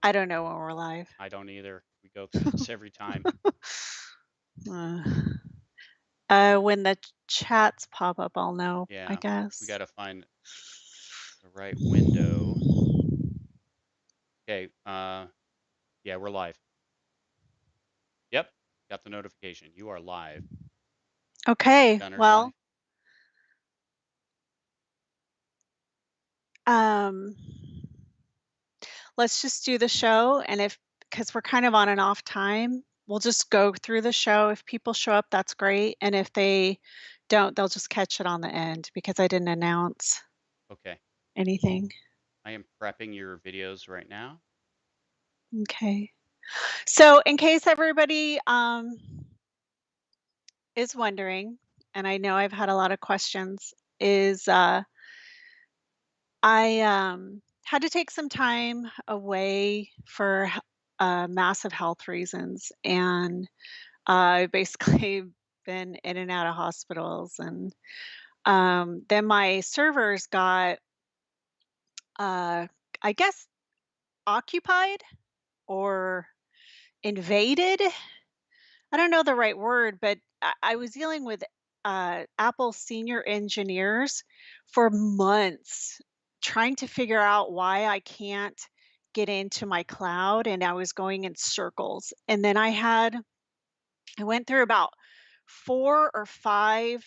I don't know when we're live. I don't either. We go through this every time. Uh, when the chats pop up, I'll know, I Yeah. We guess. got to find the right window. Okay. Yeah, we're live. Yep. Got the notification. You are live. Okay, Gunner's well, live. um, let's just do the show, and if because we're kind of on an off time, we'll just go through the show. If people show up, that's great, and if they don't, they'll just catch it on the end because I didn't announce Okay. anything. I am prepping your videos right now. Okay. So, in case everybody, is wondering, and I know I've had a lot of questions, is, I, had to take some time away for massive health reasons, and I've basically been in and out of hospitals, and, then my servers got, uh, I guess, occupied or invaded? I don't know the right word, but I was dealing with Apple senior engineers for months trying to figure out why I can't get into my cloud. And I was going in circles. And then I went through about 4 or 5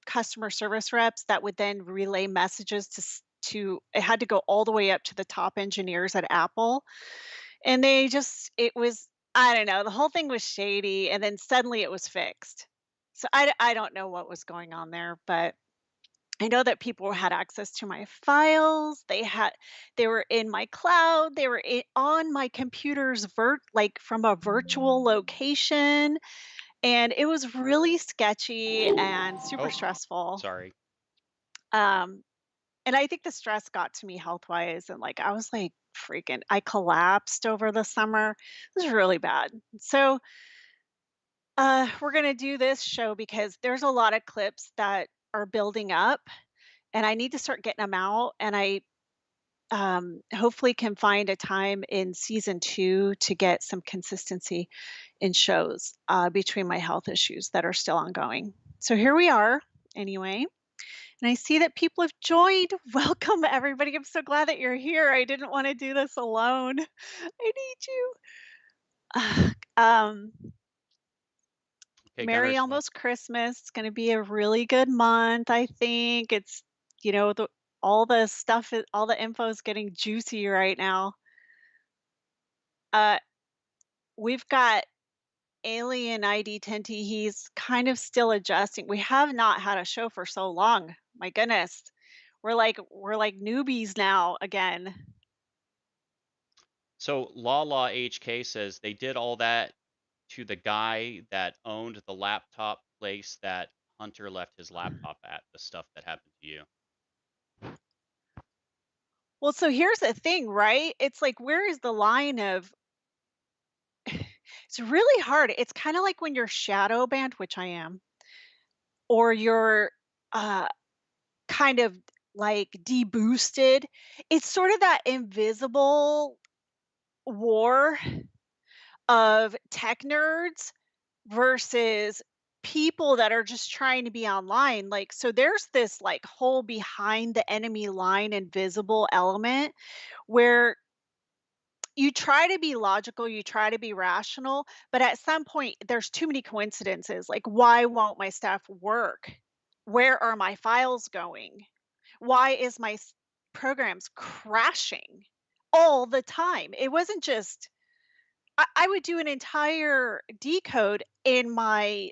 customer service reps that would then relay messages to it had to go all the way up to the top engineers at Apple, and it was I don't know, the whole thing was shady, and then suddenly it was fixed. So I don't know what was going on there, but I know that people had access to my files. They were in my cloud. They were on my computer's like from a virtual location, and it was really sketchy and super Oh, stressful. sorry. Um, and I think the stress got to me health-wise, and, like, I was, like, freaking I collapsed over the summer. It was really bad. So, we're gonna do this show because there's a lot of clips that are building up, and I need to start getting them out, and I, hopefully can find a time in season 2 to get some consistency in shows, between my health issues that are still ongoing. So here we are, anyway. And I see that people have joined. Welcome, everybody. I'm so glad that you're here. I didn't want to do this alone. I need you. um, Okay, Merry Gunner's live. almost Christmas. It's going to be a really good month. I think it's, you know, the all the stuff, all the info is getting juicy right now. Uh, we've got Alien ID Tinty. He's kind of still adjusting. We have not had a show for so long. My goodness, we're like newbies now again. So Law HK says they did all that to the guy that owned the laptop place that Hunter left his laptop at, the stuff that happened to you. Well, so here's the thing, right? It's like, where is the line of it's really hard. It's kind of like when you're shadow banned, which I am, or you're uh kind of like deboosted. It's sort of that invisible war of tech nerds versus people that are just trying to be online. Like, so there's this like whole behind the enemy line invisible element where you try to be logical, you try to be rational, but at some point there's too many coincidences. Like, why won't my stuff work? Where are my files going? Why is programs crashing all the time? It wasn't just I would do an entire decode in my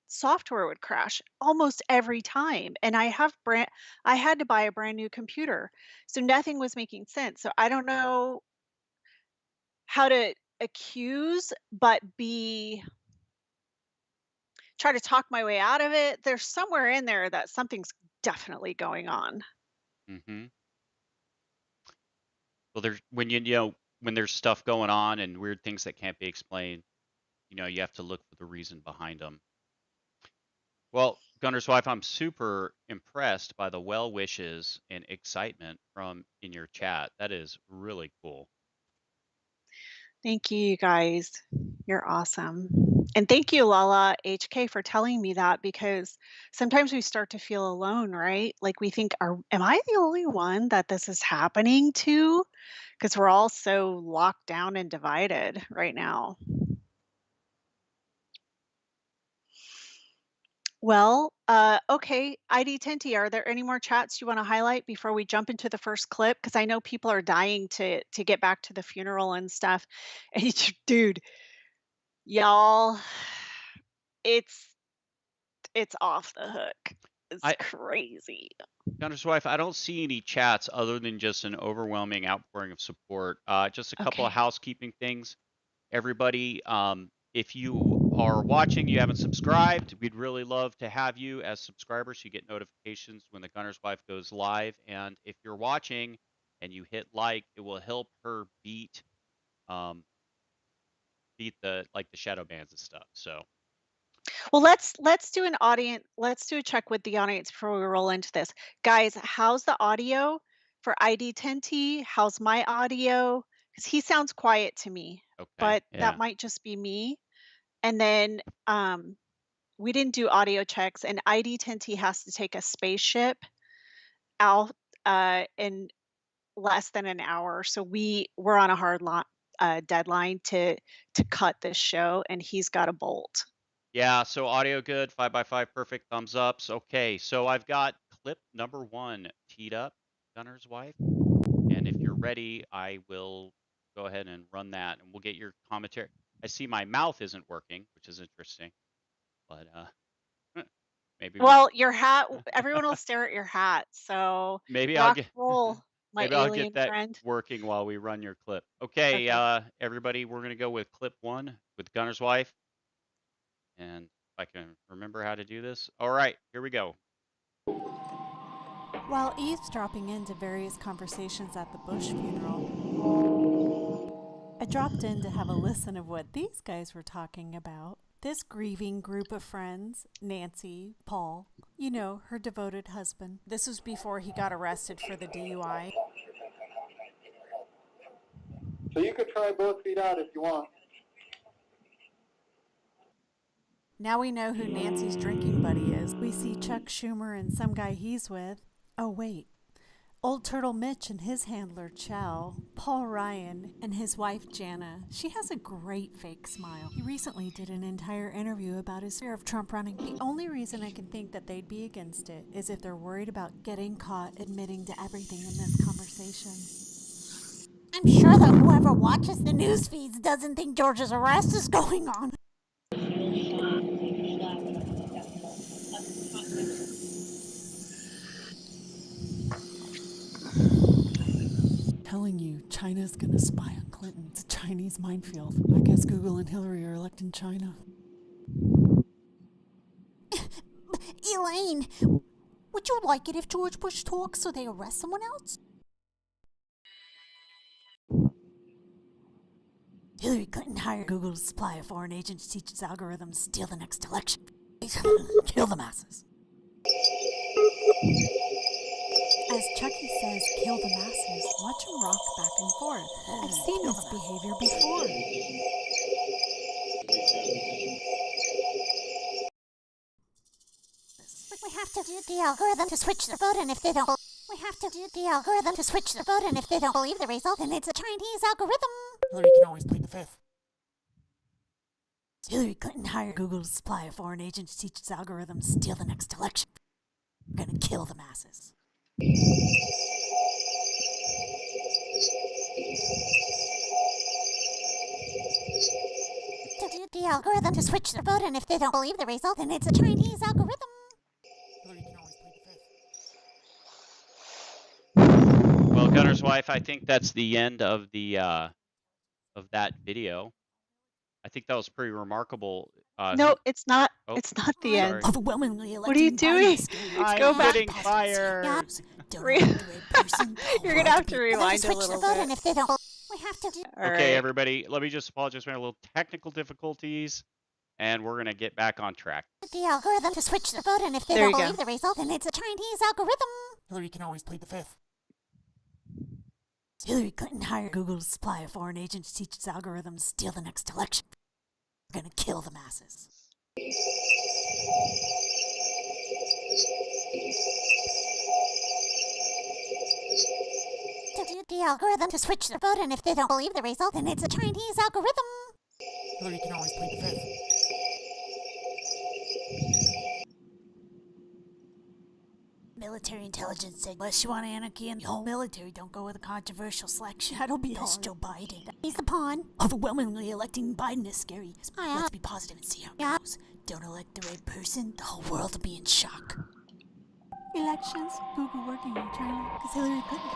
software would crash almost every time. And I had to buy a brand new computer. So nothing was making sense. So I don't know how to accuse, but be try to talk my way out of it. There's somewhere in there that something's definitely going on. Hmm. Well, there's when you know when there's stuff going on and weird things that can't be explained, you have to look for the reason behind them. Well, Gunner's wife, I'm super impressed by the well wishes and excitement from in your chat. That is really cool. Thank you, you guys. You're awesome. And thank you, Lala HK, for telling me that because sometimes we start to feel alone, right? Like we think, am I the only one that this is happening to? Because we're all so locked down and divided right now. Well, okay, ID Tenti, are there any more chats you want to highlight before we jump into the first clip? Because I know people are dying to get back to the funeral and stuff. And dude, y'all, it's it's off the hook. It's I crazy. Gunner's wife, I don't see any chats other than just an overwhelming outpouring of support. Just a couple of Okay. housekeeping things. Everybody, if you are watching, you haven't subscribed, we'd really love to have you as subscribers. So you get notifications when the Gunner's wife goes live. And if you're watching and you hit like, it will help her um, beat the shadow bans and stuff. So Well, let's do a check with the audience before we roll into this. Guys, how's the audio for ID Tenti? How's my audio? Because he sounds quiet to me, okay, but that yeah. might just be me. And then we didn't do audio checks, and ID Tenti has to take a spaceship out in less than an hour. So we're on a deadline to cut this show, and he's got a bolt. Yeah, so audio good, 5 by 5, perfect, thumbs ups. Okay, so I've got clip number 1 teed up, Gunner's wife. And if you're ready, I will go ahead and run that and we'll get your commentary. I see my mouth isn't working, which is interesting, but maybe we Well, your hat, everyone will stare at your hat. So maybe I'll rock get roll, my maybe I'll get alien that friend. working while we run your clip. Okay, Okay. everybody, we're gonna go with clip 1 with Gunner's wife. And if I can remember how to do this. All right, here we go. While eavesdropping into various conversations at the Bush funeral, I dropped in to have a listen of what these guys were talking about. This grieving group of friends, Nancy, Paul, you know, her devoted husband. This was before he got arrested for the DUI. So you could try both feet out if you want. Now we know who Nancy's drinking buddy is. We see Chuck Schumer and some guy he's with. Oh, wait. Old Turtle Mitch and his handler, Chow, Paul Ryan, and his wife, Jana. She has a great fake smile. He recently did an entire interview about his fear of Trump running. The only reason I can think that they'd be against it is if they're worried about getting caught admitting to everything in this conversation. I'm sure that whoever watches the news feeds doesn't think George's arrest is going on. Telling you China's gonna spy on Clinton. It's a Chinese minefield. I guess Google and Hillary are electing China. Elaine, would you like it if George Bush talks so they arrest someone else? Hillary Clinton hired Google to supply a foreign agent to teach its algorithms to steal the next election. Kill the masses. As Chucky says, kill the masses, watch him rock back and forth. I've seen this behavior before. We have to do the algorithm to switch their vote, and if they don't, we have to do the algorithm to switch their vote, and if they don't believe the result, then it's a Chinese algorithm. Hillary can always plead the fifth. Hillary Clinton hired Google to supply a foreign agent to teach its algorithms to steal the next election. We're gonna kill the masses. To do the algorithm to switch their vote, and if they don't believe the result, then it's a Chinese algorithm. Well, Gunner's wife, I think that's the end of the of that video. I think that was pretty remarkable. No, it's not. Oh, It's not the end. sorry. Overwhelmingly What are you doing? I'm Go back. getting fired. Re- You're gonna have to rewind a little bit. And if they don't, we have to do. All Okay, right. everybody, let me just apologize for a little technical difficulties. And we're going to get back on track. The algorithm to switch the vote, and if they There don't you go. believe the result, then it's a Chinese algorithm. Hillary can always plead the fifth. Hillary Clinton hired Google to supply a foreign agent to teach its algorithms to steal the next election. We're gonna kill the masses. The algorithm to switch the vote, and if they don't believe the result, then it's a Chinese algorithm. Hillary can always plead the fifth. Military intelligence said, unless you want anarchy in the whole military, don't go with a controversial selection. That'll be That's Joe Biden. He's the pawn. Overwhelmingly electing Biden is scary. Let's be positive and see how it goes. Don't elect the right person, the whole world will be in shock. Elections, Google working in China, because Hillary Clinton.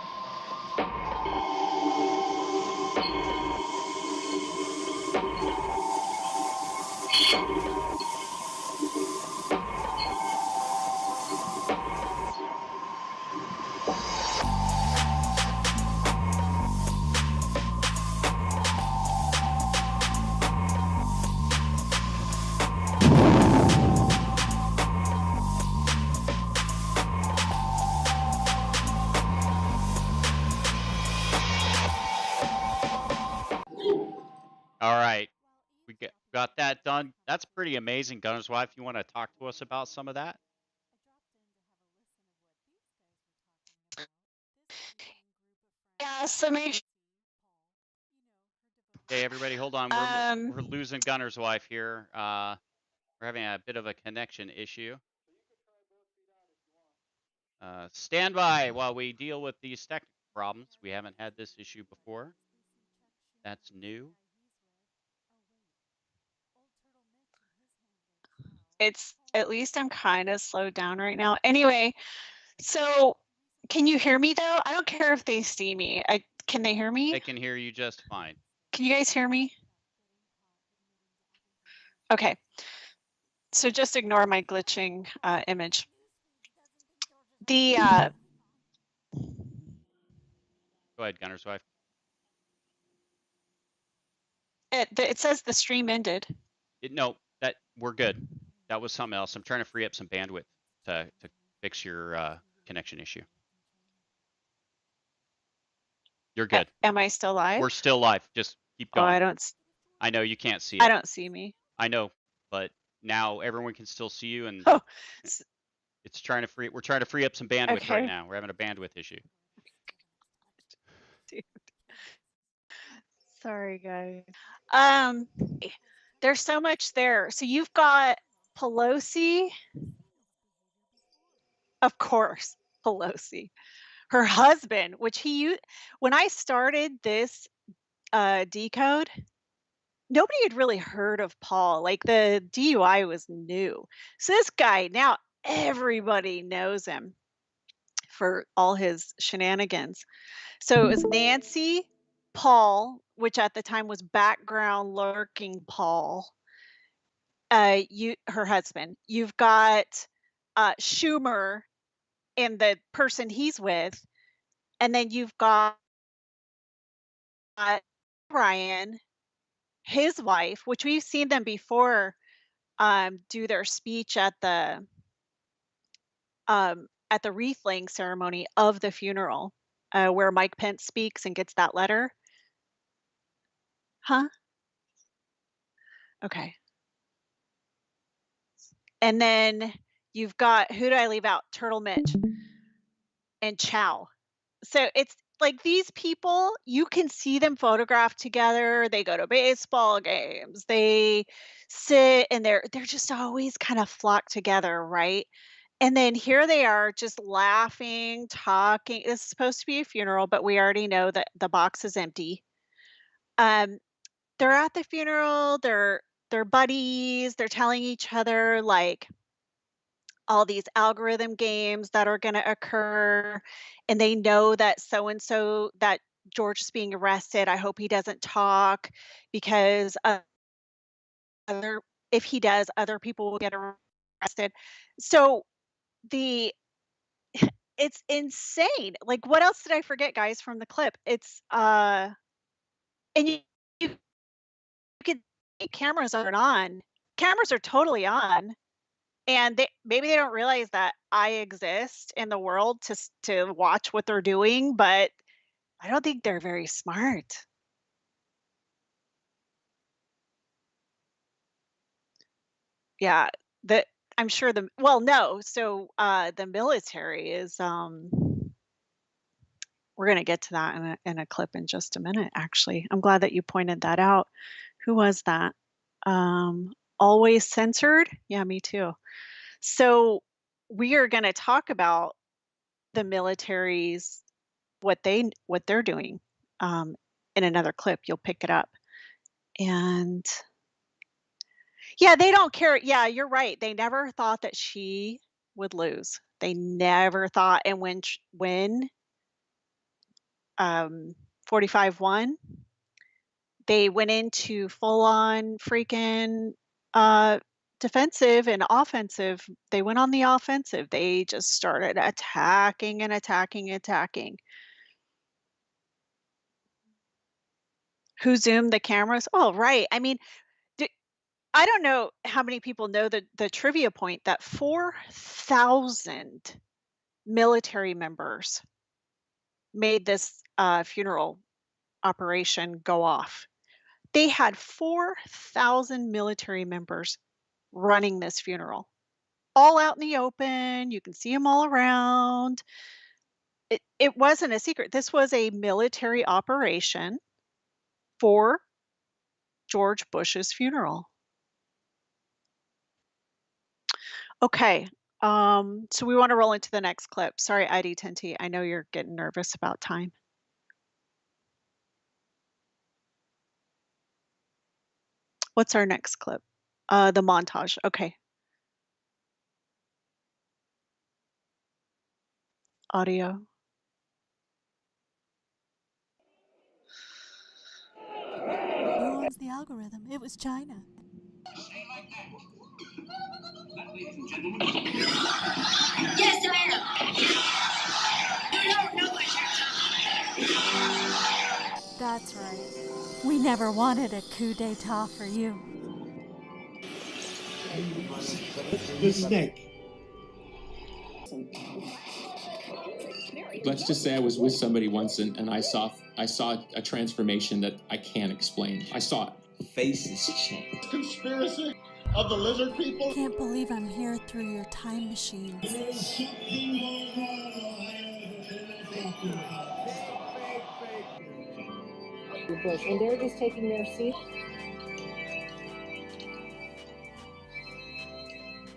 All right. We got that done. That's pretty amazing, Gunner's Wife. You want to talk to us about some of that? Yeah, summation. Okay, everybody, hold on. We're losing Gunner's Wife here. We're having a bit of a connection issue. Stand by while we deal with these technical problems. We haven't had this issue before. That's new. It's at least I'm kind of slowed down right now. Anyway, so can you hear me though? I don't care if they see me. Can they hear me? They can hear you just fine. Can you guys hear me? Okay. So just ignore my glitching image. The Go ahead, Gunner's Wife. it says the stream ended. No, that we're good. That was something else. I'm trying to free up some bandwidth to fix your connection issue. You're good. Am I still live? We're still live. Just keep Oh, going. I know you can't see it. I don't see me. I know, but now everyone can still see you, and Oh, it's trying to free. We're trying to free up some bandwidth Okay. right now. We're having a bandwidth issue. dude. Sorry, guys. There's so much there. So you've got Pelosi, of course, Pelosi. Her husband, which when I started this decode, nobody had really heard of Paul. Like the DUI was new. So this guy, now everybody knows him for all his shenanigans. So it was Nancy, Paul, which at the time was background lurking Paul, her husband. You've got Schumer and the person he's with, and then you've got Ryan, his wife, which we've seen them before do their speech at the wreath laying ceremony of the funeral, where Mike Pence speaks and gets that letter. Huh? Okay. And then you've got, who did I leave out? Turtle Mitch and Chow. So it's like these people, you can see them photographed together. They go to baseball games. They sit and they're just always kind of flocked together, right? And then here they are just laughing, talking. It's supposed to be a funeral, but we already know that the box is empty. They're at the funeral, they're buddies, they're telling each other like all these algorithm games that are going to occur, and they know that so and so, that George is being arrested. I hope he doesn't talk because if he does, other people will get arrested. So it's insane. Like, what else did I forget, guys, from the clip? It's and you can see cameras aren't on cameras are totally on, and maybe they don't realize that I exist in the world to watch what they're doing, but I don't think they're very smart. Yeah, the I'm sure the well, no, so, the military is, we're gonna get to that in a clip in just a minute, actually. I'm glad that you pointed that out. Who was that? Always censored? Yeah, me too. So, we are gonna talk about the military's what they're doing, um, in another clip. You'll pick it up. And yeah, they don't care. Yeah, you're right. They never thought that she would lose. They never thought. And when 45 won, they went into full on freaking uh, defensive and offensive. They went on the offensive. They just started attacking and attacking, attacking. Who zoomed the cameras? Oh, right. I mean, d I don't know how many people know the trivia point that 4,000 military members made this, funeral operation go off. They had 4,000 military members running this funeral, all out in the open, you can see them all around. It wasn't a secret. This was a military operation for George Bush's funeral. Okay. So we want to roll into the next clip. Sorry, ID10T. I know you're getting nervous about time. What's our next clip? The montage. Okay. Audio. Who owns the algorithm? It was China. Yes, ma'am. You don't know what you're talking about. That's right. We never wanted a coup d'etat for you. The snake. Let's just say I was with somebody once and I saw a transformation that I can't explain. I saw it. Faces change. Conspiracy of the lizard people. Can't believe I'm here through your time machines. And they're just taking their seat.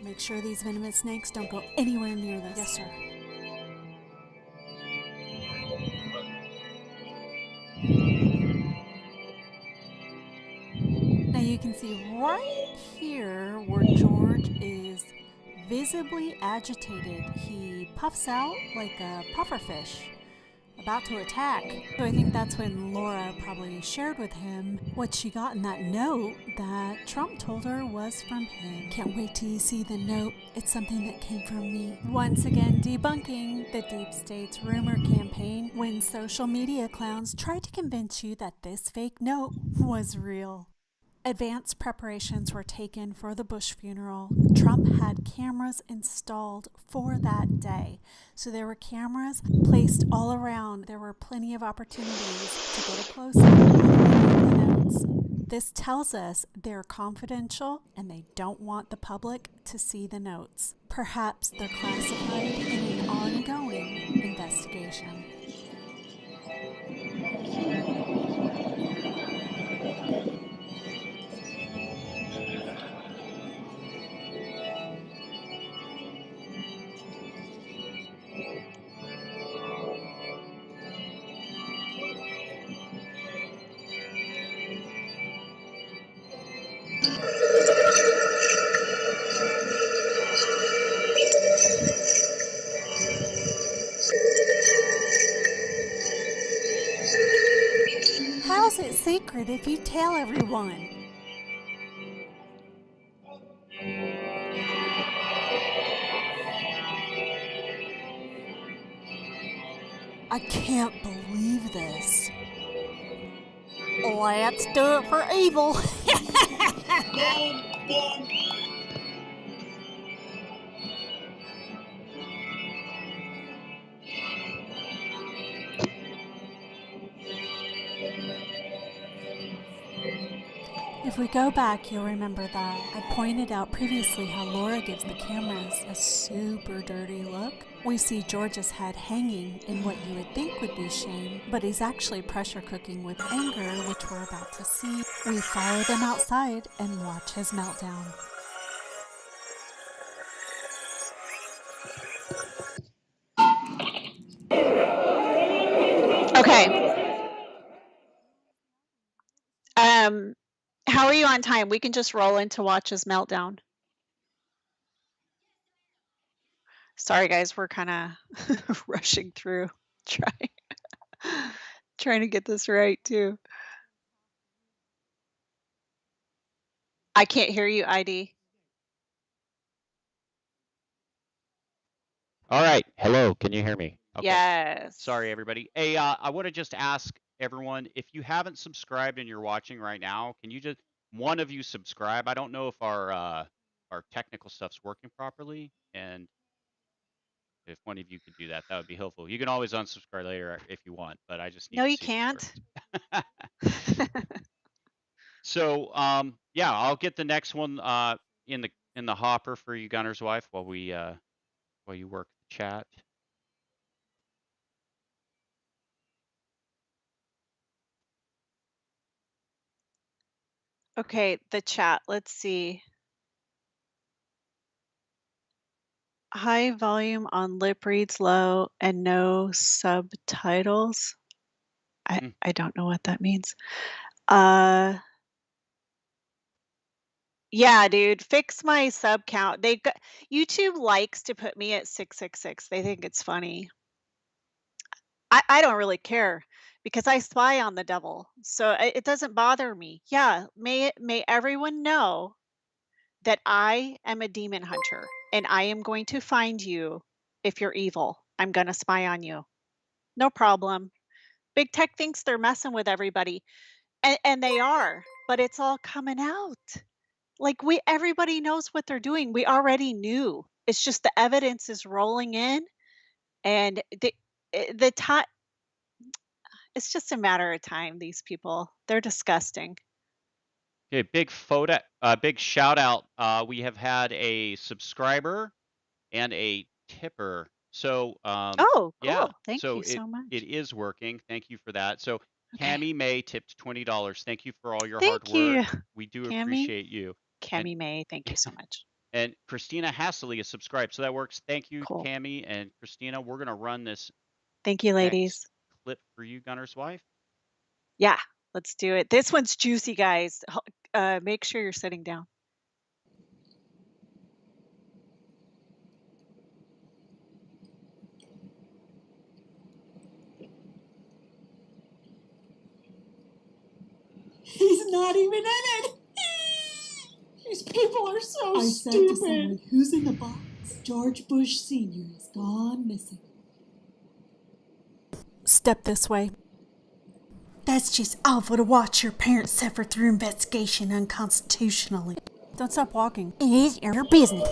Make sure these venomous snakes don't go anywhere near this. Yes, sir. Now you can see right here where George is visibly agitated. He puffs out like a pufferfish, about to attack. So I think that's when Laura probably shared with him what she got in that note that Trump told her was from him. Can't wait till you see the note. It's something that came from me. Once again, debunking the deep state's rumor campaign when social media clowns tried to convince you that this fake note was real. Advanced preparations were taken for the Bush funeral. Trump had cameras installed for that day. So there were cameras placed all around. There were plenty of opportunities to get a close-up on the notes. This tells us they're confidential and they don't want the public to see the notes. Perhaps they're classified in an ongoing investigation. How's it secret if you tell everyone? I can't believe this. Let's do it for evil. If we go back, you'll remember that I pointed out previously how Laura gives the cameras a super dirty look. We see George's head hanging in what you would think would be shame, but he's actually pressure cooking with anger, which we're about to see. We follow them outside and watch his meltdown. Okay. How are you on time? We can just roll into watch his meltdown. Sorry, guys, we're kind of rushing through, trying to get this right too. I can't hear you, ID. All right. Hello. Can you hear me? Okay. Yes. Sorry, everybody. Hey, I want to just ask everyone, if you haven't subscribed and you're watching right now, can you just one of you subscribe? I don't know if our technical stuff's working properly, and if one of you could do that, that would be helpful. You can always unsubscribe later if you want, but I just need No, to you see it can't. first. So, yeah, I'll get the next one in the hopper for you, Gunner's wife, while you work the chat. Okay, the chat. Let's see. High volume on lip reads low and no subtitles. I don't know what that means. Yeah, dude, fix my sub count. YouTube likes to put me at 666. They think it's funny. I don't really care because I spy on the devil, so it doesn't bother me. Yeah, may everyone know that I am a demon hunter and I am going to find you if you're evil. I'm going to spy on you. No problem. Big tech thinks they're messing with everybody, and they are, but it's all coming out. Like everybody knows what they're doing. We already knew. It's just the evidence is rolling in, and the time. It's just a matter of time. These people, they're disgusting. Okay, big shout out. We have had a subscriber and a tipper. So, Oh, yeah, cool. Thank so you so much. it is working. Thank you for that. So, Okay. Cammy May tipped $20. Thank you for all your hard Thank you, work. We do Cammy. appreciate you. Cammy May, thank you so much. And Christina Hassley is subscribed, so that works. Thank you, Cool. Cammy and Christina. We're gonna run this Thank you, ladies. clip for you, Gunner's wife. Yeah, let's do it. This one's juicy, guys. Make sure you're sitting down. He's not even in it. These people are so I stupid. said to someone, who's in the box? George Bush Sr. is gone missing. Step this way. That's just awful to watch your parents suffer through investigation unconstitutionally. Don't stop walking. It is your business.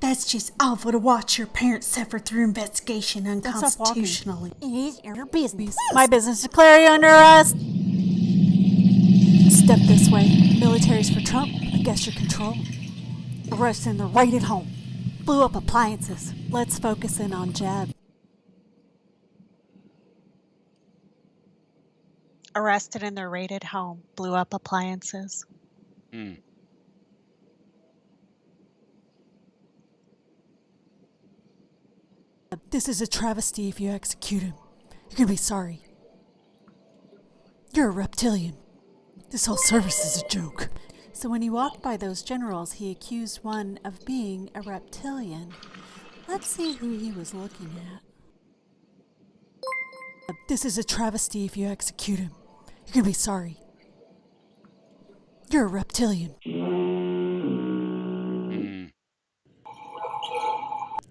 That's just awful to watch your parents suffer through investigation unconstitutionally. It is your business. My business. Declare you under arrest. Step this way. Military's for Trump. I guess your control. Arrest in the raided home. Blew up appliances. Let's focus in on Jeb. Arrested in their raided home. Blew up appliances. This is a travesty if you execute him. You're gonna be sorry. You're a reptilian. This whole service is a joke. So when he walked by those generals, he accused one of being a reptilian. Let's see who he was looking at. This is a travesty if you execute him. You're gonna be sorry. You're a reptilian.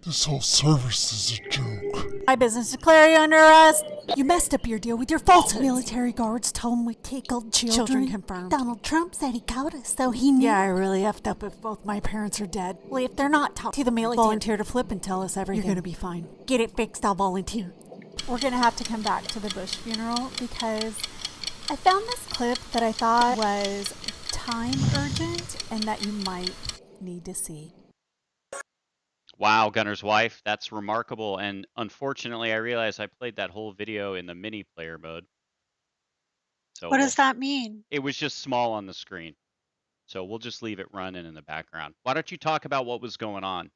This whole service is a joke. My business. Declare you under arrest. You messed up your deal with your falsehoods. Military guards told him we tickled children. Children confirmed. Donald Trump said he caught us, so he knew. Yeah, I really effed up if both my parents are dead. Well, if they're not, talk to the military. Volunteer to flip and tell us everything. You're gonna be fine. Get it fixed, I'll volunteer. We're gonna have to come back to the Bush funeral because I found this clip that I thought was time urgent and that you might need to see. Wow, Gunner's wife, that's remarkable. And unfortunately, I realized I played that whole video in the mini player mode. So What does that mean? it was just small on the screen. So we'll just leave it running in the background. Why don't you talk about what was going on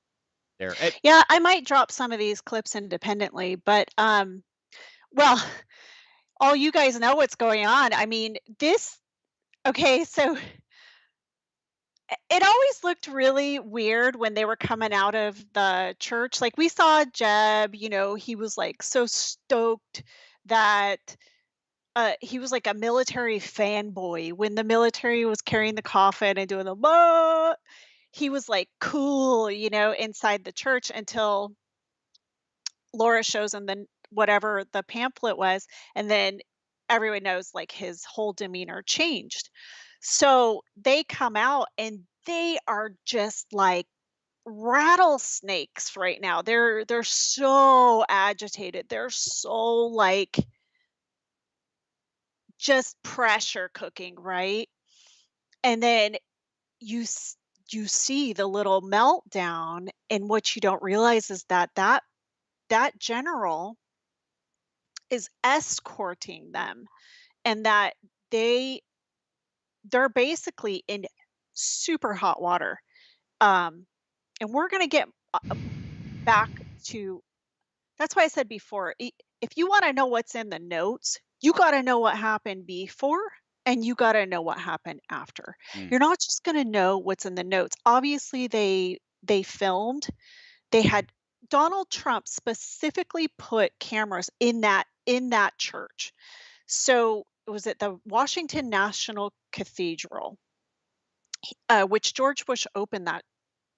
there? Yeah, I might drop some of these clips independently, but well, all you guys know what's going on. I mean, okay, so it always looked really weird when they were coming out of the church. Like we saw Jeb, he was like so stoked that he was like a military fanboy when the military was carrying the coffin and doing the "Bah!" He was like cool, inside the church until Laura shows him whatever the pamphlet was, and then everyone knows like his whole demeanor changed. So they come out and they are just like rattlesnakes right now. They're so agitated. They're so like just pressure cooking, right? And then you see the little meltdown, and what you don't realize is that general is escorting them, and that they're basically in super hot water. And we're going to get back to that's why I said before, if you want to know what's in the notes, you got to know what happened before and you got to know what happened after. You're not just going to know what's in the notes. Obviously they filmed. They had Donald Trump specifically put cameras in that church. So it was at the Washington National Cathedral, which George Bush opened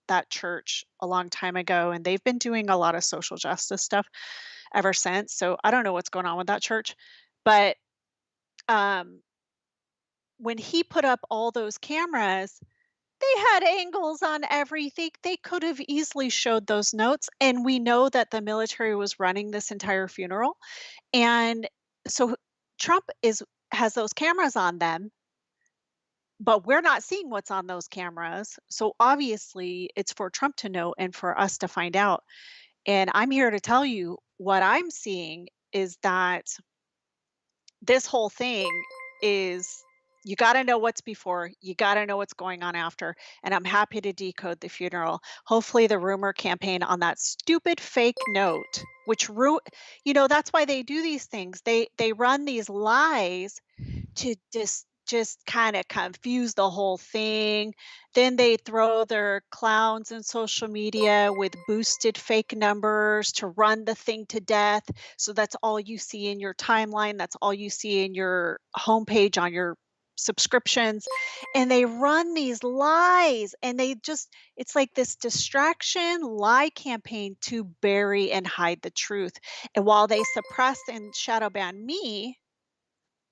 that church a long time ago, and they've been doing a lot of social justice stuff ever since. So I don't know what's going on with that church, but when he put up all those cameras, they had angles on everything. They could have easily showed those notes, and we know that the military was running this entire funeral, and so Trump has those cameras on them, but we're not seeing what's on those cameras. So obviously it's for Trump to know and for us to find out. And I'm here to tell you what I'm seeing is that this whole thing is you got to know what's before, you got to know what's going on after. And I'm happy to decode the funeral. Hopefully the rumor campaign on that stupid fake note, that's why they do these things. They run these lies to just kind of confuse the whole thing. Then they throw their clowns in social media with boosted fake numbers to run the thing to death. So that's all you see in your timeline. That's all you see in your homepage on your subscriptions. And they run these lies and it's like this distraction lie campaign to bury and hide the truth. And while they suppress and shadow ban me,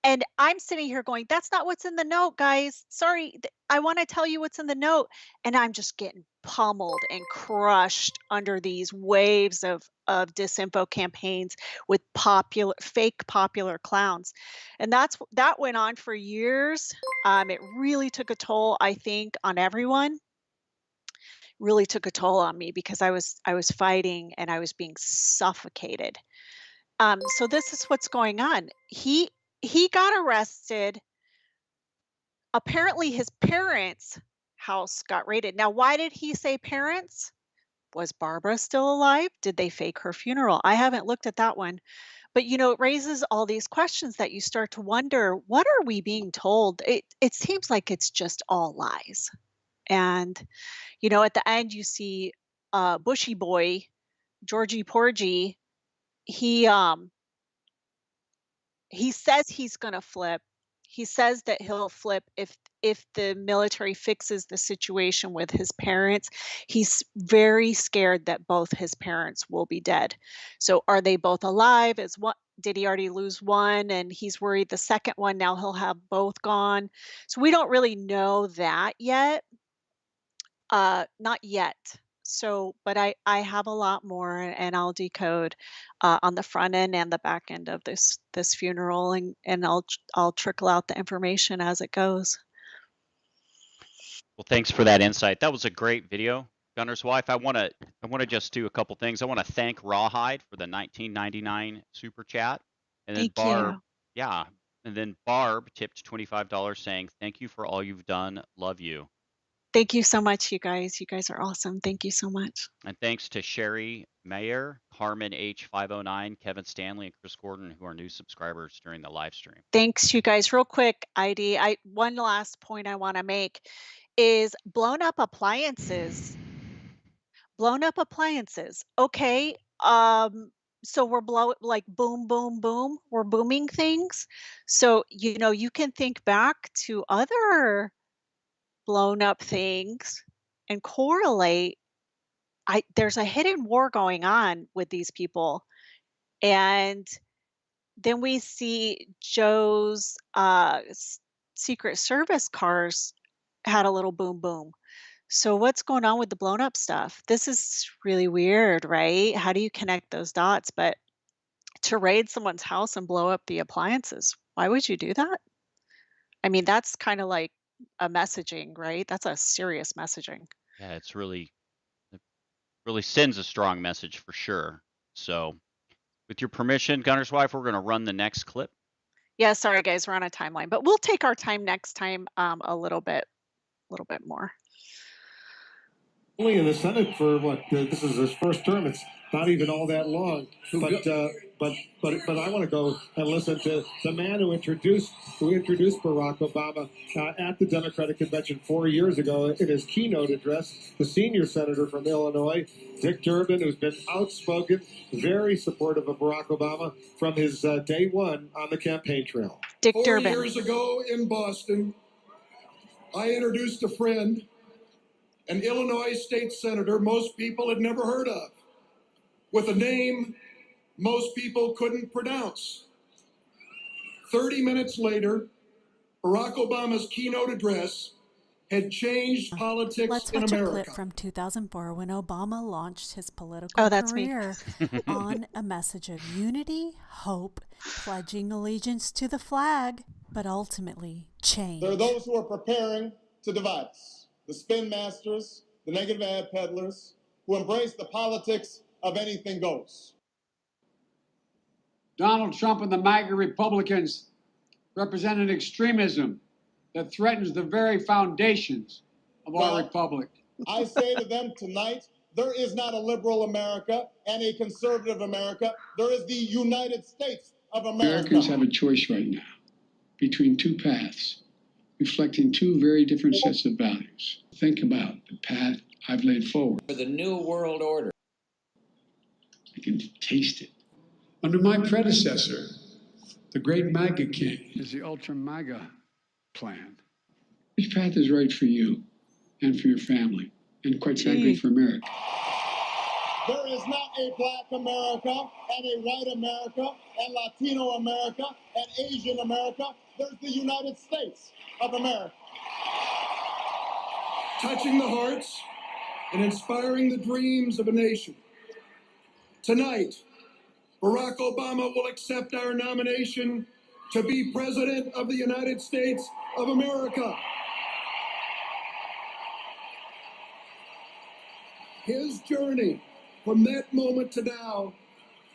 and I'm sitting here going, that's not what's in the note, guys. Sorry, I want to tell you what's in the note. And I'm just getting pummeled and crushed under these waves of disinfo campaigns with fake popular clowns. And that went on for years. It really took a toll, I think, on everyone. Really took a toll on me because I was fighting and I was being suffocated. So this is what's going on. He got arrested. Apparently his parents' house got raided. Now, why did he say parents? Was Barbara still alive? Did they fake her funeral? I haven't looked at that one. But it raises all these questions that you start to wonder, what are we being told? It seems like it's just all lies. And at the end you see Bushy Boy, Georgie Porgy, he says he's going to flip. He says that he'll flip if if the military fixes the situation with his parents, he's very scared that both his parents will be dead. So are they both alive? Is what did he already lose one and he's worried the second one now he'll have both gone? So we don't really know that yet. Not yet. So, but I have a lot more and I'll decode on the front end and the back end of this funeral and I'll trickle out the information as it goes. Well, thanks for that insight. That was a great video, Gunner's wife. I want to just do a couple things. I want to thank Rawhide for the 1999 super chat, and then Thank you. yeah, and then Barb tipped $25 saying, "Thank you for all you've done. Love you." Thank you so much, you guys. You guys are awesome. Thank you so much. And thanks to Sherry Mayer, Carmen H509, Kevin Stanley, and Chris Gordon, who are new subscribers during the live stream. Thanks, you guys. Real quick, ID. One last point I want to make is blown up appliances. Blown up appliances. Okay. So we're like boom, boom, boom. We're booming things. So, you can think back to other blown up things and correlate. There's a hidden war going on with these people. And then we see Joe's Secret Service cars had a little boom boom. So what's going on with the blown up stuff? This is really weird, right? How do you connect those dots? But to raid someone's house and blow up the appliances, why would you do that? I mean, that's kind of like a messaging, right? That's a serious messaging. Yeah, it really sends a strong message for sure. So, with your permission, Gunner's wife, we're going to run the next clip. Yeah, sorry guys, we're on a timeline, but we'll take our time next time a little bit more. Only in the Senate for what? This is his first term. It's not even all that long. But I want to go and listen to the man who introduced Barack Obama at the Democratic Convention 4 years ago in his keynote address. The senior senator from Illinois, Dick Durbin, who's been outspoken, very supportive of Barack Obama from his day one on the campaign trail. Dick Durbin. 4 years ago in Boston, I introduced a friend, an Illinois state senator most people had never heard of, with a name most people couldn't pronounce. 30 minutes later, Barack Obama's keynote address had changed politics Let's in watch America. a clip from 2004 when Obama launched his political career on a message of unity, hope, pledging allegiance to the flag, but ultimately change. There are those who are preparing to divide us. The spin masters, the negative ad peddlers, who embrace the politics of anything goes. Donald Trump and the MAGA Republicans represent an extremism that threatens the very foundations of our republic. I say to them tonight, there is not a liberal America and a conservative America. There is the United States of America. Americans have a choice right now between two paths, reflecting two very different sets of values. Think about the path I've laid forward. For the new world order. I can taste it. Under my predecessor, the great MAGA king, is the ultra MAGA plan. Which path is right for you and for your family, and quite frankly, for America? There is not a black America and a white America and Latino America and Asian America. There's the United States of America. Touching the hearts and inspiring the dreams of a nation. Tonight, Barack Obama will accept our nomination to be President of the United States of America. His journey from that moment to now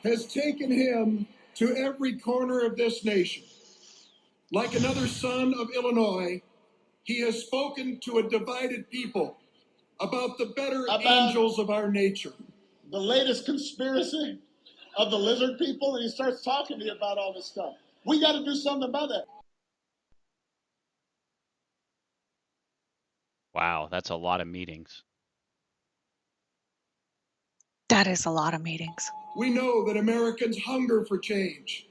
has taken him to every corner of this nation. Like another son of Illinois, he has spoken to a divided people about the better angels of our nature. The latest conspiracy of the lizard people, and he starts talking to you about all this stuff. We got to do something about that. Wow, that's a lot of meetings. That is a lot of meetings. We know that Americans hunger for change.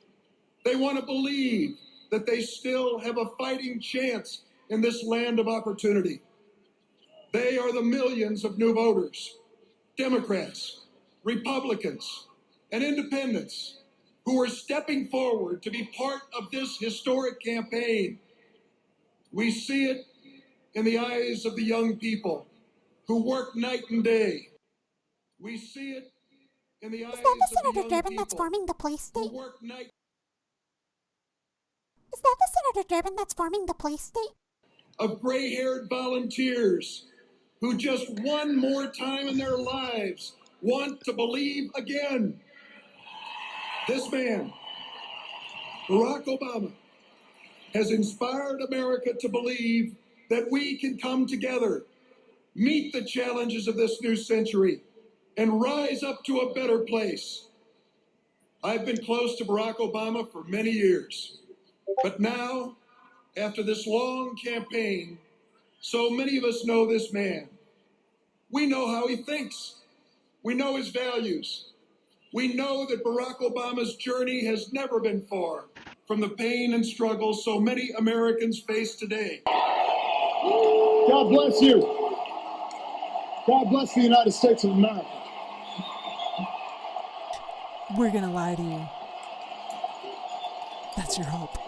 They want to believe that they still have a fighting chance in this land of opportunity. They are the millions of new voters, Democrats, Republicans, and independents who are stepping forward to be part of this historic campaign. We see it in the eyes of the young people who work night and day. We see it in the eyes Is that the of the Senator young Durbin that's people forming the police who state? work night. Is that the Senator Durbin that's forming the police state? Of gray-haired volunteers who just one more time in their lives want to believe again. This man, Barack Obama, has inspired America to believe that we can come together, meet the challenges of this new century, and rise up to a better place. I've been close to Barack Obama for many years, but now, after this long campaign, so many of us know this man. We know how he thinks. We know his values. We know that Barack Obama's journey has never been far from the pain and struggle so many Americans face today. God bless you. God bless the United States of America. We're going to lie to you. That's your hope.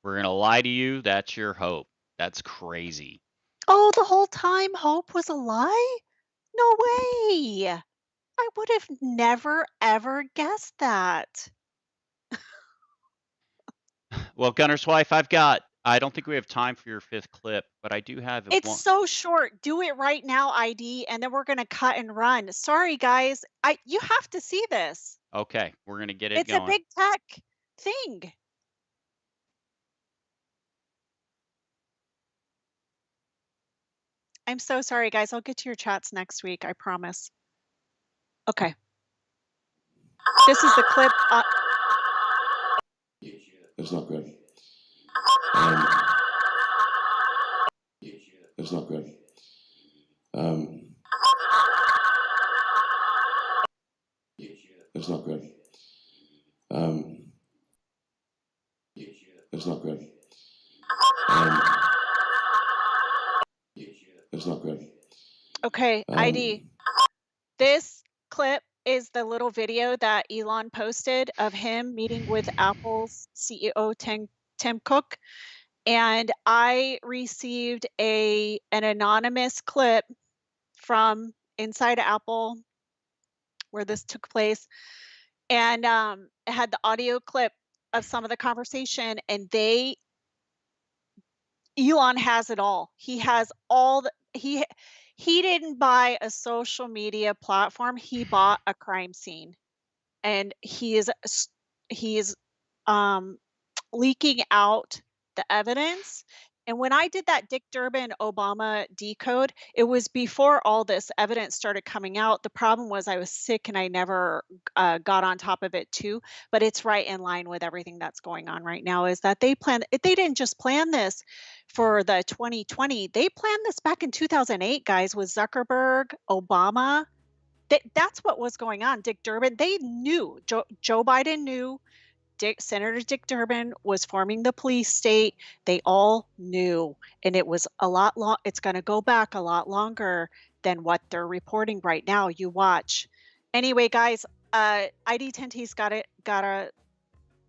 We're going to lie to you. That's your hope. That's crazy. Oh, the whole time hope was a lie? No way. I would have never, ever guessed that. Well, Gunner's wife, I don't think we have time for your fifth clip, but I do have It's one. so short. Do it right now, ID, and then we're going to cut and run. Sorry, guys. You have to see this. Okay, we're going to get it It's a going. big tech thing. I'm so sorry, guys. I'll get to your chats next week. I promise. Okay. This is the clip. That's not good. That's not good. That's not good. That's not good. That's not good. Okay, ID. This clip is the little video that Elon posted of him meeting with Apple's CEO Tim Cook, and I received an anonymous clip from inside Apple where this took place, and it had the audio clip of some of the conversation, and Elon has it all. He has all the he didn't buy a social media platform. He bought a crime scene, and he is leaking out the evidence. And when I did that Dick Durbin Obama decode, it was before all this evidence started coming out. The problem was I was sick and I never got on top of it too. But it's right in line with everything that's going on right now. Is that they didn't just plan this for the 2020. They planned this back in 2008, guys, with Zuckerberg, Obama. That's what was going on. Dick Durbin, they knew. Joe Biden knew. Senator Dick Durbin was forming the police state. They all knew, and it was a lot long. It's going to go back a lot longer than what they're reporting right now. You watch. Anyway, guys, ID Tenty's gotta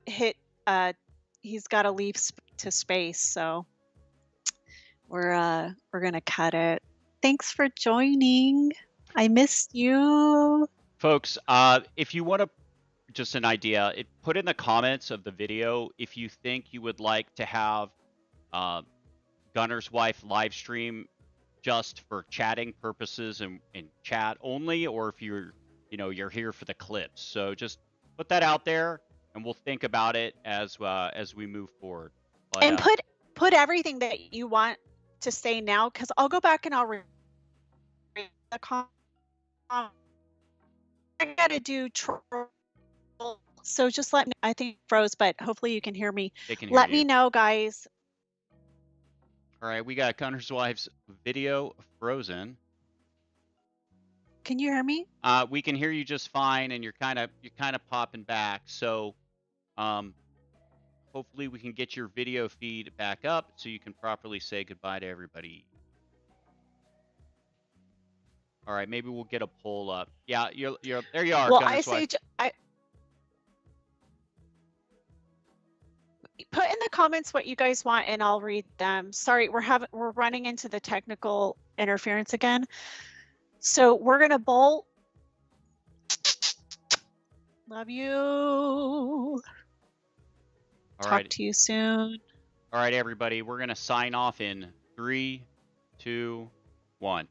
hit. He's got to leave to space, so we're gonna cut it. Thanks for joining. I missed you, folks. If you want to. Just an idea. Put in the comments of the video if you think you would like to have Gunner's wife live stream just for chatting purposes and chat only, or if you're here for the clips. So just put that out there, and we'll think about it as we move forward. But, and put everything that you want to say now, because I'll go back and I'll read the comments. I gotta do troll. So just let me, I think froze, but hopefully you can hear me. They can hear let you. me know, guys. All right, we got Gunner's wife's video frozen. Can you hear me? We can hear you just fine, and you're kind of popping back. So Hopefully we can get your video feed back up so you can properly say goodbye to everybody. All right, maybe we'll get a poll up. Yeah, you're there. You are. Well, Gunner's wife. I put in the comments what you guys want, and I'll read them. Sorry, we're running into the technical interference again. So we're gonna bolt. Love you. All Talk right. to you soon. All right, everybody. We're gonna sign off in 3, 2, 1.